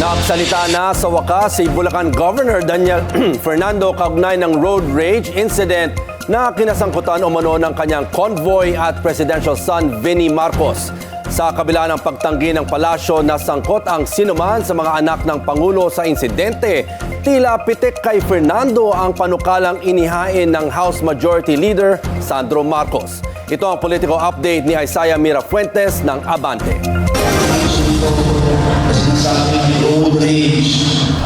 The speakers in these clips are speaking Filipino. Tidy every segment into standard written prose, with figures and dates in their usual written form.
Nagsalita na sa wakas si Bulacan Governor Daniel Fernando kaugnay ng road rage incident na kinasangkutan umano ng kanyang convoy at presidential son Vinnie Marcos. Sa kabila ng pagtanggi ng palasyo na sangkot ang sinuman sa mga anak ng Pangulo sa insidente, tila pitik kay Fernando ang panukalang inihain ng House Majority Leader Sandro Marcos. Ito ang political update ni Isaiah Mirafuentes ng Abante.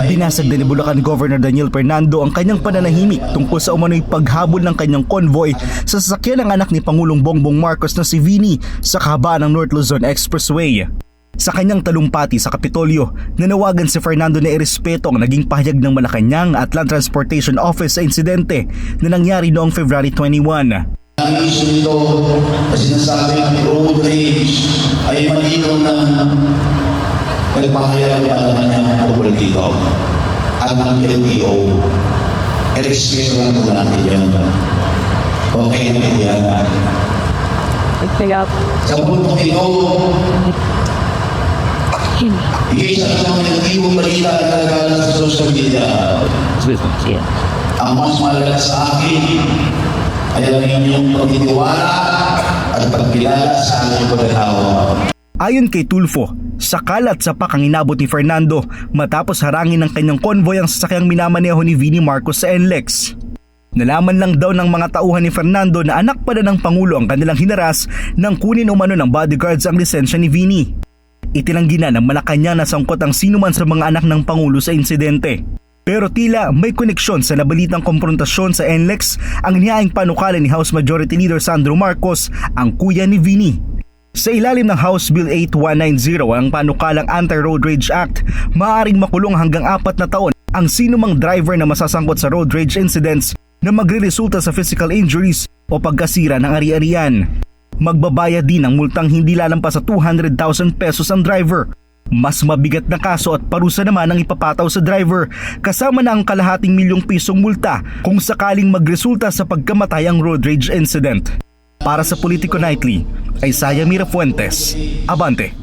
Binasag din ni Bulacan Governor Daniel Fernando ang kanyang pananahimik tungkol sa umano'y paghabol ng kanyang convoy sa sasakyan ng anak ni Pangulong Bongbong Marcos na si Vinnie sa kahabaan ng North Luzon Expressway. Sa kanyang talumpati sa Kapitolyo, nanawagan si Fernando na irespeto ang naging pahayag ng Malacanang at Land Transportation Office sa insidente na nangyari noong February 21. Ang issue nito na sinasabi ng road rage ay malinaw na nagpahayag pa naman ng politiko at ng LTO. I-respeto lang po natin yan. Okay na po yan. Sa puntong ito, isa sa mga nagtiwang balita na nagagalan sa social media. Ang mas malaga sa akin ay ang inyong pagtitiwala at pagkilala sa aking pagkatao. Ayon kay Tulfo, sakal at sapak ang inabot ni Fernando matapos harangin ng kanyang convoy ang sasakyang minamaneho ni Vinnie Marcos sa NLEX. Nalaman lang daw ng mga tauhan ni Fernando na anak pa na ng Pangulo ang kanilang hinaras nang kunin umano ng bodyguards ang lisensya ni Vinnie. Itinanggi na ng Malacanang na sangkot ang sinuman sa mga anak ng Pangulo sa insidente. Pero tila may koneksyon sa nabalitang komprontasyon sa NLEX ang inihaing panukala ni House Majority Leader Sandro Marcos, ang kuya ni Vinnie. Sa ilalim ng House Bill 8190 ang panukalang Anti-Road Rage Act, maaaring makulong hanggang 4 na taon ang sinumang driver na masasangkot sa road rage incidents na magreresulta sa physical injuries o pagkasira ng ari-arian. Magbabayad din ng multang hindi lalampas sa 200,000 pesos ang driver. Mas mabigat na kaso at parusa naman ang ipapataw sa driver kasama na ang kalahating milyong pisong multa kung sakaling magresulta sa pagkamatay ang road rage incident. Para sa Politico Nightly, Isaiah Mirafuentes, Abante.